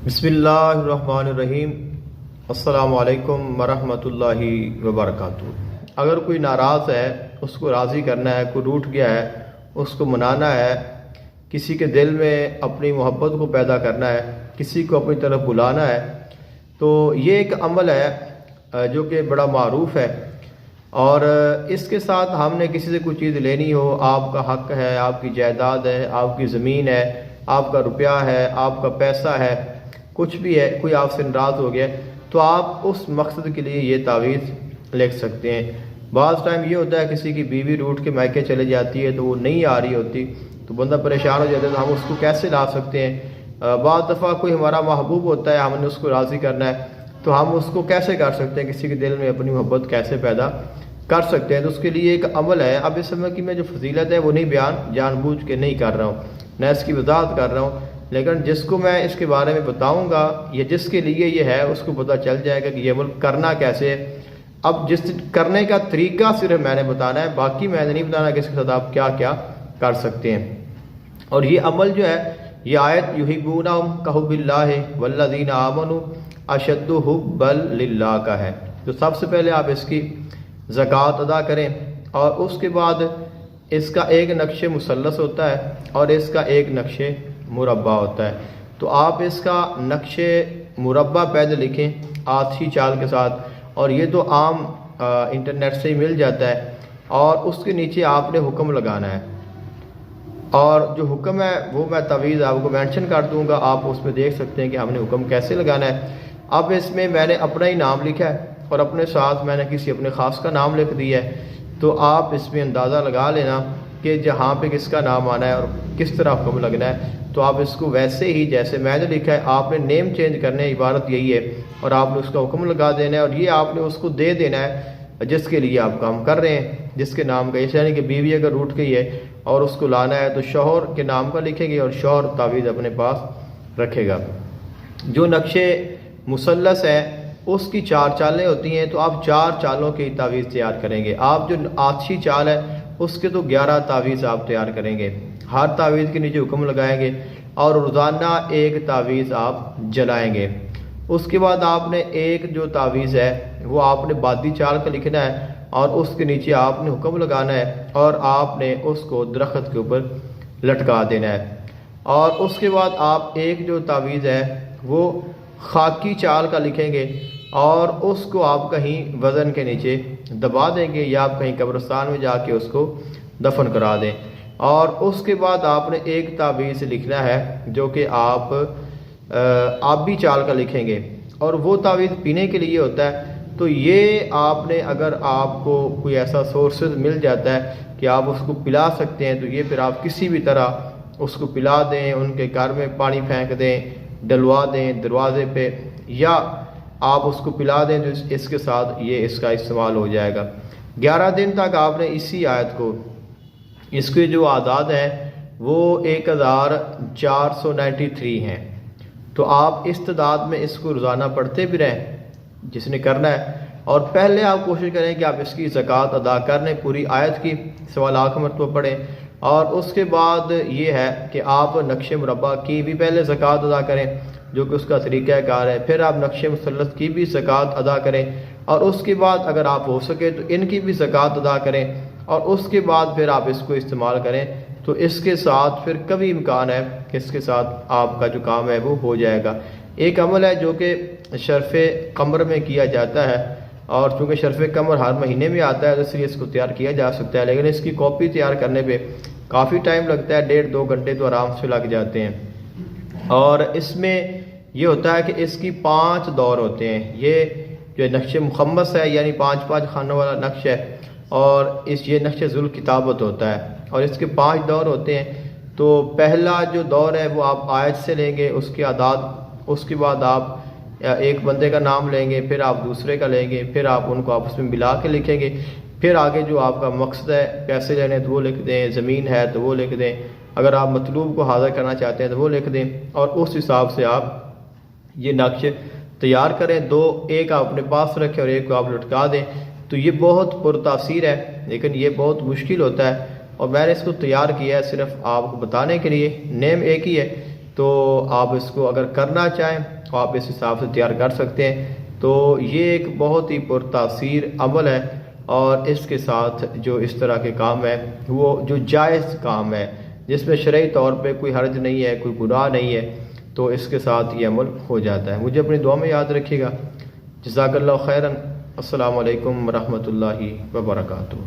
بسم اللہ الرحمن الرحیم۔ السلام علیکم ورحمۃ اللہ وبرکاتہ۔ اگر کوئی ناراض ہے، اس کو راضی کرنا ہے، کوئی روٹھ گیا ہے، اس کو منانا ہے، کسی کے دل میں اپنی محبت کو پیدا کرنا ہے، کسی کو اپنی طرف بلانا ہے، تو یہ ایک عمل ہے جو کہ بڑا معروف ہے۔ اور اس کے ساتھ ہم نے کسی سے کوئی چیز لینی ہو، آپ کا حق ہے، آپ کی جائیداد ہے، آپ کی زمین ہے، آپ کا روپیہ ہے، آپ کا پیسہ ہے، کچھ بھی ہے، کوئی آپ سے ناراض ہو گیا تو آپ اس مقصد کے لیے یہ تعویذ لکھ سکتے ہیں۔ بعض ٹائم یہ ہوتا ہے کسی کی بیوی روٹھ کے میکے چلے جاتی ہے تو وہ نہیں آ رہی ہوتی، تو بندہ پریشان ہو جاتا ہے، تو ہم اس کو کیسے لا سکتے ہیں؟ بعض دفعہ کوئی ہمارا محبوب ہوتا ہے، ہم نے اس کو راضی کرنا ہے، تو ہم اس کو کیسے کر سکتے ہیں؟ کسی کے دل میں اپنی محبت کیسے پیدا کر سکتے ہیں؟ تو اس کے لیے ایک عمل ہے۔ اب اس سمے کی میں جو فضیلت ہے وہ نہیں جان بوجھ کے نہیں کر رہا ہوں، نہ اس کی وضاحت کر رہا ہوں، لیکن جس کو میں اس کے بارے میں بتاؤں گا یا جس کے لیے یہ ہے اس کو پتہ چل جائے گا کہ یہ عمل کرنا کیسے ہے۔ اب جس کرنے کا طریقہ صرف میں نے بتانا ہے، باقی میں نے نہیں بتانا کہ اس کے ساتھ آپ کیا کیا کر سکتے ہیں۔ اور یہ عمل جو ہے، یہ آیت یحبونہم کحب اللہ والذین آمنوا اشد حبا للہ کا ہے۔ تو سب سے پہلے آپ اس کی زکوٰۃ ادا کریں، اور اس کے بعد اس کا ایک نقش مثلث ہوتا ہے اور اس کا ایک نقش مربع ہوتا ہے۔ تو آپ اس کا نقش مربع پہلے لکھیں آتشی چال کے ساتھ، اور یہ تو عام انٹرنیٹ سے ہی مل جاتا ہے، اور اس کے نیچے آپ نے حکم لگانا ہے، اور جو حکم ہے وہ میں تعویذ آپ کو مینشن کر دوں گا، آپ اس میں دیکھ سکتے ہیں کہ ہم نے حکم کیسے لگانا ہے۔ اب اس میں نے اپنا ہی نام لکھا ہے اور اپنے ساتھ میں نے کسی اپنے خاص کا نام لکھ دیا ہے، تو آپ اس میں اندازہ لگا لینا کہ جہاں پہ کس کا نام آنا ہے اور کس طرح حکم لگنا ہے۔ تو آپ اس کو ویسے ہی جیسے میں نے لکھا ہے، آپ نے نیم چینج کرنے، عبارت یہی ہے، اور آپ نے اس کا حکم لگا دینا ہے، اور یہ آپ نے اس کو دے دینا ہے جس کے لیے آپ کام کر رہے ہیں، جس کے نام کا، یعنی کہ بیوی اگر روٹھ گئی ہے اور اس کو لانا ہے تو شوہر کے نام کا لکھیں گے اور شوہر تعویذ اپنے پاس رکھے گا۔ جو نقش مثلث ہے اس کی 4 چالیں ہوتی ہیں، تو آپ 4 چالوں کی تعویذ تیار کریں گے۔ آپ جو آتشی چال ہے اس کے تو 11 تعویذ آپ تیار کریں گے، ہر تعویذ کے نیچے حکم لگائیں گے، اور روزانہ ایک تعویذ آپ جلائیں گے۔ اس کے بعد آپ نے ایک جو تعویذ ہے وہ آپ نے بادی چال کا لکھنا ہے، اور اس کے نیچے آپ نے حکم لگانا ہے، اور آپ نے اس کو درخت کے اوپر لٹکا دینا ہے۔ اور اس کے بعد آپ ایک جو تعویذ ہے وہ خاکی چال کا لکھیں گے، اور اس کو آپ کہیں وزن کے نیچے دبا دیں گے، یا آپ کہیں قبرستان میں جا کے اس کو دفن کرا دیں۔ اور اس کے بعد آپ نے ایک تعویذ لکھنا ہے جو کہ آپ آبی چال کا لکھیں گے، اور وہ تعویذ پینے کے لیے ہوتا ہے۔ تو یہ آپ نے، اگر آپ کو کوئی ایسا سورسز مل جاتا ہے کہ آپ اس کو پلا سکتے ہیں، تو یہ پھر آپ کسی بھی طرح اس کو پلا دیں، ان کے گھر میں پانی پھینک دیں، ڈلوا دیں دروازے پہ، یا آپ اس کو پلا دیں، تو اس کے ساتھ یہ اس کا استعمال ہو جائے گا۔ 11 دن تک آپ نے اسی آیت کو، اس کے جو اعداد ہیں وہ 1493 ہیں، تو آپ اس تعداد میں اس کو روزانہ پڑھتے بھی رہیں جس نے کرنا ہے۔ اور پہلے آپ کوشش کریں کہ آپ اس کی زکوٰۃ ادا کر لیں، پوری آیت کی 1.25 لاکھ مرتبہ پڑھیں، اور اس کے بعد یہ ہے کہ آپ نقش مربع کی بھی پہلے زکوٰۃ ادا کریں جو کہ اس کا طریقہ کار ہے، پھر آپ نقش مثلث کی بھی زکوٰۃ ادا کریں، اور اس کے بعد اگر آپ ہو سکے تو ان کی بھی زکوٰۃ ادا کریں، اور اس کے بعد پھر آپ اس کو استعمال کریں۔ تو اس کے ساتھ پھر کبھی امکان ہے کہ اس کے ساتھ آپ کا جو کام ہے وہ ہو جائے گا۔ ایک عمل ہے جو کہ شرف قمر میں کیا جاتا ہے، اور چونکہ شرف قمر ہر مہینے میں آتا ہے اس لیے اس کو تیار کیا جا سکتا ہے، لیکن اس کی کاپی تیار کرنے پہ کافی ٹائم لگتا ہے، 1.5-2 گھنٹے تو آرام سے لگ جاتے ہیں۔ اور اس میں یہ ہوتا ہے کہ اس کی 5 دور ہوتے ہیں، یہ جو نقش مخمس ہے یعنی 5 خانوں والا نقش ہے، اور یہ نقش ذوالکتابت ہوتا ہے، اور اس کے 5 دور ہوتے ہیں۔ تو پہلا جو دور ہے وہ آپ آیت سے لیں گے، اس کے اعداد، اس کے بعد آپ ایک بندے کا نام لیں گے، پھر آپ دوسرے کا لیں گے، پھر آپ ان کو آپس میں ملا کے لکھیں گے، پھر آگے جو آپ کا مقصد ہے، پیسے لینے تو وہ لکھ دیں، زمین ہے تو وہ لکھ دیں، اگر آپ مطلوب کو حاضر کرنا چاہتے ہیں تو وہ لکھ دیں، اور اس حساب سے آپ یہ نقش تیار کریں۔ 2 ایک آپ اپنے پاس رکھیں اور ایک کو آپ لٹکا دیں۔ تو یہ بہت پرتاثیر ہے، لیکن یہ بہت مشکل ہوتا ہے، اور میں نے اس کو تیار کیا ہے صرف آپ کو بتانے کے لیے۔ نیم ایک ہی ہے، تو آپ اس کو اگر کرنا چاہیں تو آپ اس حساب سے تیار کر سکتے ہیں۔ تو یہ ایک بہت ہی پرتاثیر عمل ہے، اور اس کے ساتھ جو اس طرح کے کام ہے وہ جو جائز کام ہے، جس میں شرعی طور پہ کوئی حرج نہیں ہے، کوئی گناہ نہیں ہے، تو اس کے ساتھ یہ عمل ہو جاتا ہے۔ مجھے اپنی دعا میں یاد رکھیے گا۔ جزاک اللہ خیراً۔ السلام علیکم ورحمۃ اللہ وبرکاتہ۔